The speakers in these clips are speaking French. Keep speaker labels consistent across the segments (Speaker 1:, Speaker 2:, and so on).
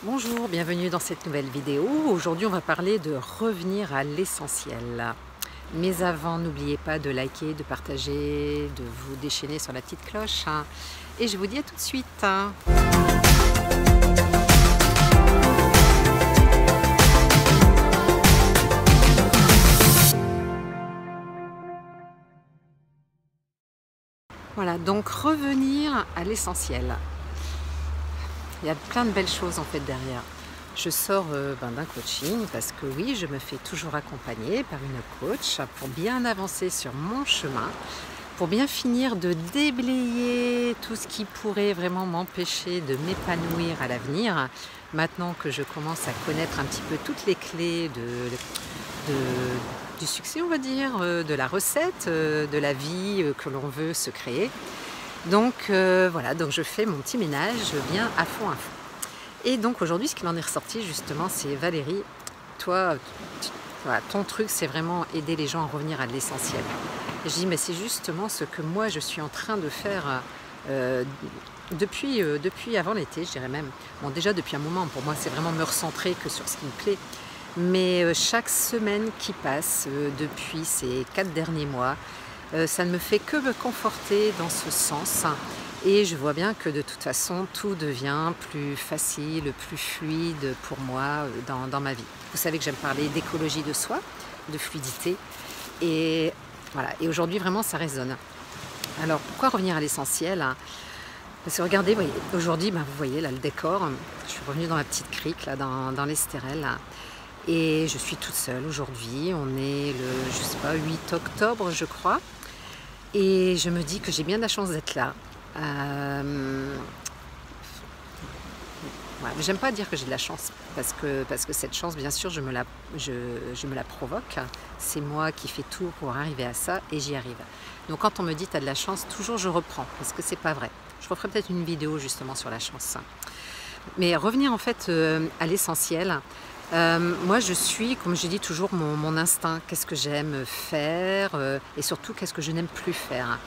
Speaker 1: Bonjour, bienvenue dans cette nouvelle vidéo. Aujourd'hui, on va parler de revenir à l'essentiel. Mais avant, n'oubliez pas de liker, de partager, de vous déchaîner sur la petite cloche. Et je vous dis à tout de suite. Voilà, donc revenir à l'essentiel. Il y a plein de belles choses en fait derrière. Je sors d'un coaching parce que oui, je me fais toujours accompagner par une coach pour bien avancer sur mon chemin, pour bien finir de déblayer tout ce qui pourrait vraiment m'empêcher de m'épanouir à l'avenir. Maintenant que je commence à connaître un petit peu toutes les clés du succès, on va dire, de la recette, de la vie que l'on veut se créer. Donc voilà, donc je fais mon petit ménage bien à fond. Et donc aujourd'hui, ce qu'il en est ressorti justement, c'est Valérie, toi, voilà, ton truc, c'est vraiment aider les gens à revenir à l'essentiel. Je dis, mais c'est justement ce que moi, je suis en train de faire depuis avant l'été, je dirais même. Bon, déjà depuis un moment, pour moi, c'est vraiment me recentrer que sur ce qui me plaît. Mais chaque semaine qui passe, depuis ces 4 derniers mois, ça ne me fait que me conforter dans ce sens et je vois bien que de toute façon tout devient plus facile, plus fluide pour moi dans ma vie. Vous savez que j'aime parler d'écologie de soi, de fluidité et voilà. Et aujourd'hui vraiment ça résonne. Alors pourquoi revenir à l'essentiel? Parce que regardez, aujourd'hui vous voyez là le décor, je suis revenue dans ma petite crique là, dans l'Estérel. Et je suis toute seule aujourd'hui, on est le, je sais pas, 8 octobre je crois. Et je me dis que j'ai bien de la chance d'être là. Voilà. J'aime pas dire que j'ai de la chance, parce que cette chance, bien sûr, je me la provoque. C'est moi qui fais tout pour arriver à ça, et j'y arrive. Donc quand on me dit « tu as de la chance », toujours je reprends, parce que c'est pas vrai. Je referai peut-être une vidéo justement sur la chance. Mais revenir en fait à l'essentiel, moi je suis, comme je dis toujours, mon instinct, qu'est-ce que j'aime faire et surtout qu'est-ce que je n'aime plus faire.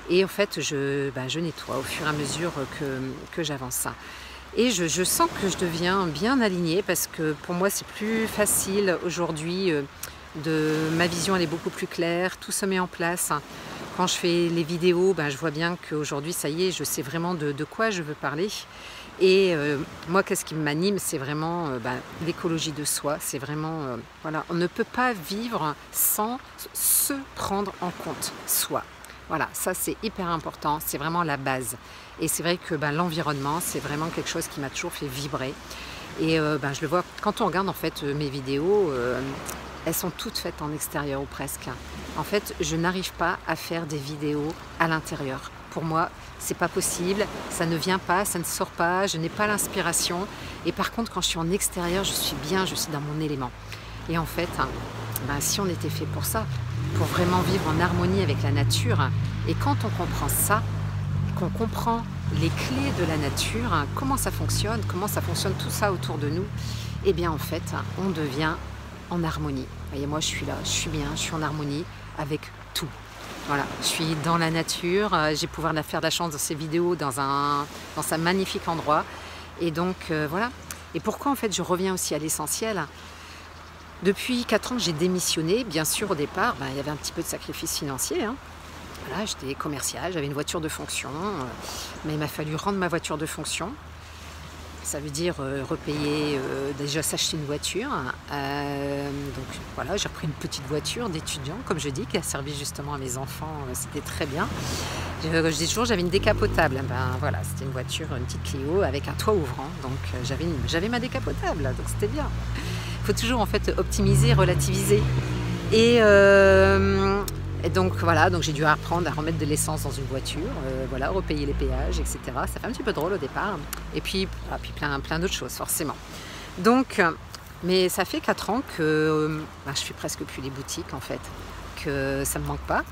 Speaker 1: Et en fait je nettoie au fur et à mesure que j'avance. Et je sens que je deviens bien alignée parce que pour moi c'est plus facile aujourd'hui, ma vision elle est beaucoup plus claire, tout se met en place. Quand je fais les vidéos, je vois bien qu'aujourd'hui ça y est, je sais vraiment de quoi je veux parler. Et moi, qu'est-ce qui m'anime, c'est vraiment l'écologie de soi. C'est vraiment, voilà, on ne peut pas vivre sans se prendre en compte, soi. Voilà, ça c'est hyper important, c'est vraiment la base. Et c'est vrai que l'environnement, c'est vraiment quelque chose qui m'a toujours fait vibrer. Et je le vois, quand on regarde en fait mes vidéos, elles sont toutes faites en extérieur ou presque. En fait, je n'arrive pas à faire des vidéos à l'intérieur. Pour moi, c'est pas possible, ça ne vient pas, ça ne sort pas, je n'ai pas l'inspiration. Et par contre, quand je suis en extérieur, je suis bien, je suis dans mon élément. Et en fait, si on était fait pour ça, pour vraiment vivre en harmonie avec la nature, et quand on comprend ça, qu'on comprend les clés de la nature, comment ça fonctionne tout ça autour de nous, eh bien en fait, on devient en harmonie. Vous voyez, moi je suis là, je suis bien, je suis en harmonie avec tout. Voilà, je suis dans la nature, j'ai pouvoir faire de la chance dans ces vidéos dans un magnifique endroit. Et donc voilà. Et pourquoi en fait je reviens aussi à l'essentiel? Depuis 4 ans j'ai démissionné. Bien sûr au départ, il y avait un petit peu de sacrifice financier. Voilà, j'étais commerciale, j'avais une voiture de fonction, mais il m'a fallu rendre ma voiture de fonction. Ça veut dire repayer, déjà s'acheter une voiture. Donc voilà, j'ai repris une petite voiture d'étudiant, comme je dis, qui a servi justement à mes enfants, c'était très bien. Je dis toujours, j'avais une décapotable. Voilà, c'était une voiture, une petite Clio avec un toit ouvrant. Donc j'avais ma décapotable, donc c'était bien. Il faut toujours en fait optimiser, relativiser. Et donc voilà, donc j'ai dû apprendre à remettre de l'essence dans une voiture, voilà, repayer les péages, etc. Ça fait un petit peu drôle au départ. Et puis plein d'autres choses, forcément. Donc, mais ça fait 4 ans que je fais presque plus les boutiques, en fait, que ça ne me manque pas.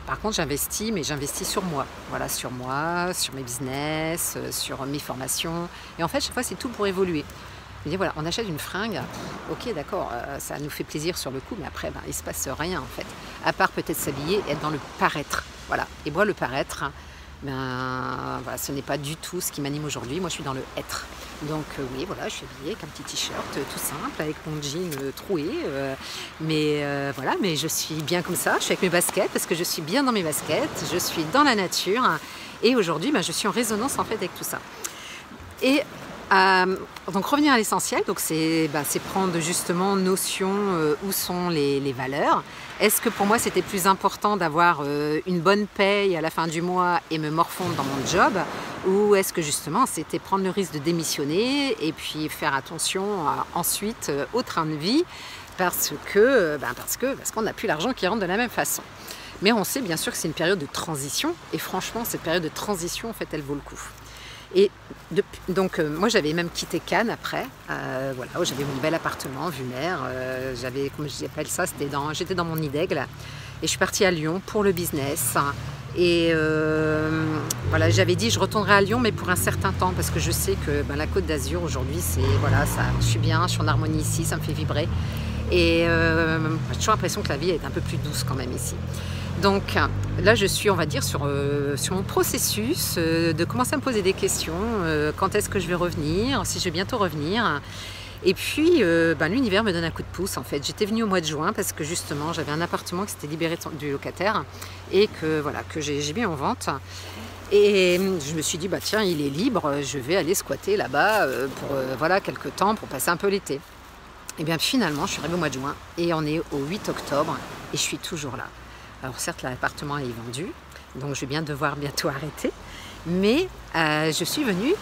Speaker 1: Par contre, j'investis, mais j'investis sur moi. Voilà, sur moi, sur mes business, sur mes formations. Et en fait, chaque fois, c'est tout pour évoluer. Je dis voilà, on achète une fringue, ok d'accord, ça nous fait plaisir sur le coup, mais après il ne se passe rien en fait. À part peut-être s'habiller et être dans le paraître. Voilà. Et moi le paraître, Ben, voilà, ce n'est pas du tout ce qui m'anime aujourd'hui. Moi, je suis dans le être. Donc oui, voilà, je suis habillée avec un petit t-shirt tout simple, avec mon jean troué. Voilà, mais je suis bien comme ça. Je suis avec mes baskets parce que je suis bien dans mes baskets. Je suis dans la nature. Et aujourd'hui, ben, je suis en résonance en fait avec tout ça. Et donc revenir à l'essentiel, donc c'est prendre justement notion où sont les valeurs. Est-ce que pour moi c'était plus important d'avoir une bonne paye à la fin du mois et me morfondre dans mon job, ou est-ce que justement c'était prendre le risque de démissionner et puis faire attention ensuite au train de vie parce qu'on n'a plus l'argent qui rentre de la même façon. Mais on sait bien sûr que c'est une période de transition et franchement cette période de transition en fait elle vaut le coup. Et donc moi j'avais même quitté Cannes après, voilà, où j'avais mon bel appartement, vue mer, j'avais, comme j'appelle ça, j'étais dans mon nid d'aigle, et je suis partie à Lyon pour le business, et voilà, j'avais dit je retournerai à Lyon mais pour un certain temps, parce que je sais que ben, la Côte d'Azur aujourd'hui, c'est, voilà, je suis bien, je suis en harmonie ici, ça me fait vibrer, et j'ai toujours l'impression que la vie est un peu plus douce quand même ici. Donc là, je suis, on va dire, sur mon processus de commencer à me poser des questions. Quand est-ce que je vais revenir? Si je vais bientôt revenir. Et puis, l'univers me donne un coup de pouce, en fait. J'étais venue au mois de juin parce que, justement, j'avais un appartement qui s'était libéré du locataire et que j'ai mis en vente. Et je me suis dit, bah tiens, il est libre, je vais aller squatter là-bas pour voilà, quelques temps pour passer un peu l'été. Et bien, finalement, je suis arrivée au mois de juin et on est au 8 octobre et je suis toujours là. Alors certes, l'appartement est vendu, donc je vais bien devoir bientôt arrêter, mais je suis venue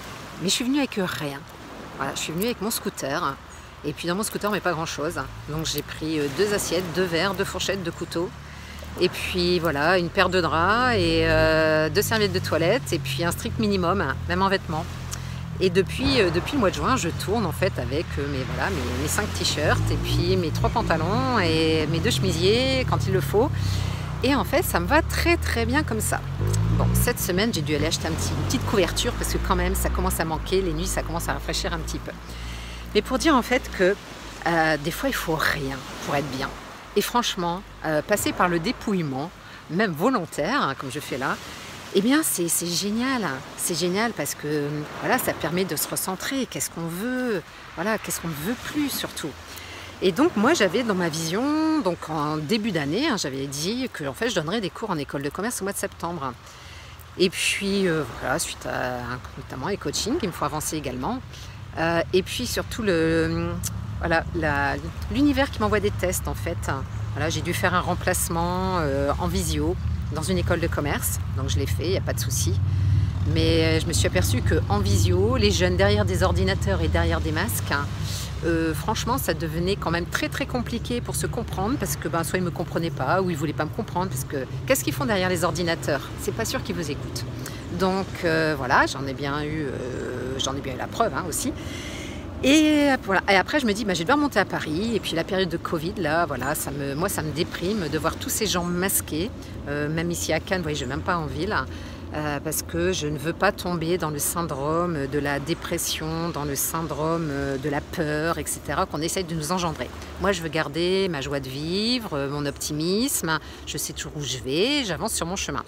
Speaker 1: avec rien. Voilà, je suis venue avec mon scooter, et puis dans mon scooter, mais pas grand-chose. Donc j'ai pris 2 assiettes, 2 verres, 2 fourchettes, 2 couteaux, et puis voilà, une paire de draps, et 2 serviettes de toilette, et puis un strict minimum, même en vêtements. Et depuis le mois de juin, je tourne en fait avec mes 5 t-shirts, et puis mes 3 pantalons, et mes 2 chemisiers quand il le faut. Et en fait, ça me va très très bien comme ça. Bon, cette semaine, j'ai dû aller acheter une petite couverture parce que quand même, ça commence à manquer. Les nuits, ça commence à rafraîchir un petit peu. Mais pour dire en fait que des fois, il faut rien pour être bien. Et franchement, passer par le dépouillement, même volontaire, hein, comme je fais là, eh bien, c'est génial. C'est génial parce que voilà, ça permet de se recentrer. Qu'est-ce qu'on veut? Voilà, qu'est-ce qu'on ne veut plus surtout? Et donc moi j'avais dans ma vision, donc en début d'année, hein, j'avais dit que en fait, je donnerais des cours en école de commerce au mois de septembre. Et puis voilà, suite à notamment les coachings, il me faut avancer également. Et puis surtout l'univers qui m'envoie des tests en fait. Voilà, j'ai dû faire un remplacement en visio dans une école de commerce, donc je l'ai fait, il n'y a pas de souci. Mais je me suis aperçue qu'en visio, les jeunes derrière des ordinateurs et derrière des masques, franchement, ça devenait quand même très très compliqué pour se comprendre parce que soit ils ne me comprenaient pas ou ils ne voulaient pas me comprendre parce que qu'est-ce qu'ils font derrière les ordinateurs? C'est pas sûr qu'ils vous écoutent. Donc voilà, j'en ai bien eu la preuve hein, aussi. Et voilà. Et après, je me dis, je vais devoir monter à Paris. Et puis la période de Covid, là, voilà, ça me déprime de voir tous ces gens masqués. Même ici à Cannes, vous voyez, je ne vais même pas en ville. Parce que je ne veux pas tomber dans le syndrome de la dépression, dans le syndrome de la peur, etc., qu'on essaye de nous engendrer. Moi, je veux garder ma joie de vivre, mon optimisme, je sais toujours où je vais, j'avance sur mon chemin.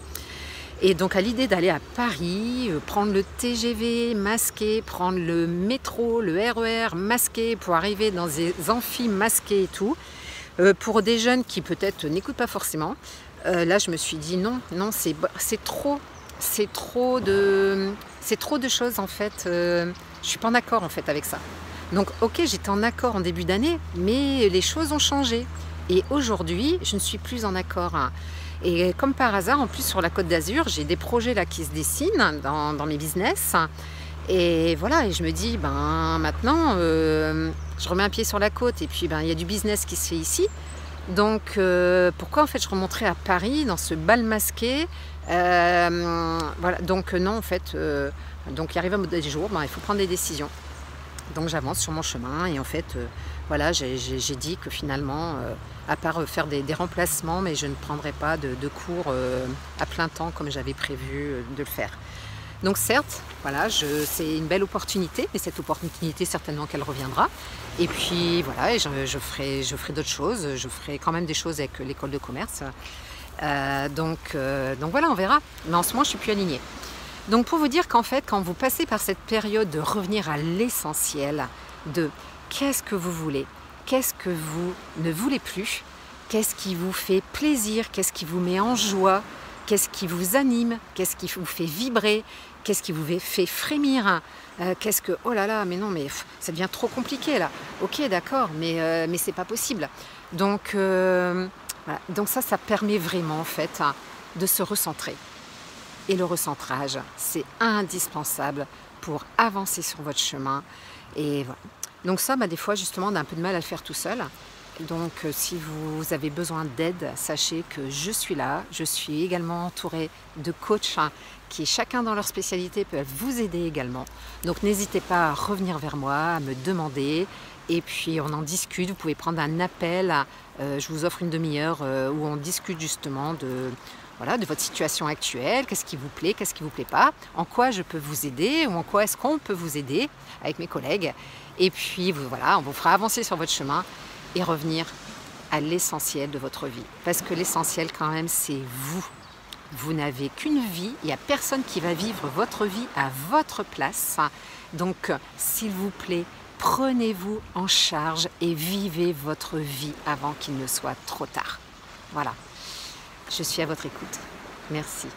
Speaker 1: Et donc, à l'idée d'aller à Paris, prendre le TGV masqué, prendre le métro, le RER masqué, pour arriver dans des amphis masqués et tout, pour des jeunes qui peut-être n'écoutent pas forcément, là, je me suis dit non, c'est trop. C'est trop de choses en fait, je suis pas en accord en fait avec ça. Donc ok, j'étais en accord en début d'année, mais les choses ont changé. Et aujourd'hui, je ne suis plus en accord. Et comme par hasard, en plus sur la Côte d'Azur, j'ai des projets là qui se dessinent dans mes business. Et voilà, et je me dis, maintenant, je remets un pied sur la côte et puis il y a du business qui se fait ici. Donc pourquoi en fait je remonterais à Paris dans ce bal masqué? Voilà, donc non en fait, donc il arrive un des jours, il faut prendre des décisions. Donc j'avance sur mon chemin et en fait voilà, j'ai dit que finalement, à part faire des remplacements, mais je ne prendrai pas de cours à plein temps comme j'avais prévu de le faire. Donc certes, voilà, c'est une belle opportunité, mais cette opportunité certainement qu'elle reviendra. Et puis voilà, et je ferai d'autres choses, je ferai quand même des choses avec l'école de commerce. Donc voilà, on verra. Mais en ce moment, je suis plus alignée. Donc pour vous dire qu'en fait, quand vous passez par cette période de revenir à l'essentiel, de qu'est-ce que vous voulez, qu'est-ce que vous ne voulez plus, qu'est-ce qui vous fait plaisir, qu'est-ce qui vous met en joie, qu'est-ce qui vous anime, qu'est-ce qui vous fait vibrer, qu'est-ce qui vous fait frémir, qu'est-ce que, oh là là, mais non, mais ça devient trop compliqué là. Ok, d'accord, mais c'est pas possible. Donc, voilà. Donc ça permet vraiment en fait de se recentrer. Et le recentrage, c'est indispensable pour avancer sur votre chemin. Et voilà. Donc ça, des fois, justement, on a un peu de mal à le faire tout seul. Donc si vous avez besoin d'aide, sachez que je suis là. Je suis également entourée de coachs qui, chacun dans leur spécialité, peuvent vous aider également. Donc n'hésitez pas à revenir vers moi, à me demander. Et puis on en discute. Vous pouvez prendre un appel. Je vous offre une demi-heure où on discute justement de votre situation actuelle, qu'est-ce qui vous plaît, qu'est-ce qui ne vous plaît pas, en quoi je peux vous aider ou en quoi est-ce qu'on peut vous aider avec mes collègues. Et puis voilà, on vous fera avancer sur votre chemin et revenir à l'essentiel de votre vie. Parce que l'essentiel quand même, c'est vous. Vous n'avez qu'une vie, il n'y a personne qui va vivre votre vie à votre place. Donc s'il vous plaît, prenez-vous en charge et vivez votre vie avant qu'il ne soit trop tard. Voilà. Je suis à votre écoute. Merci.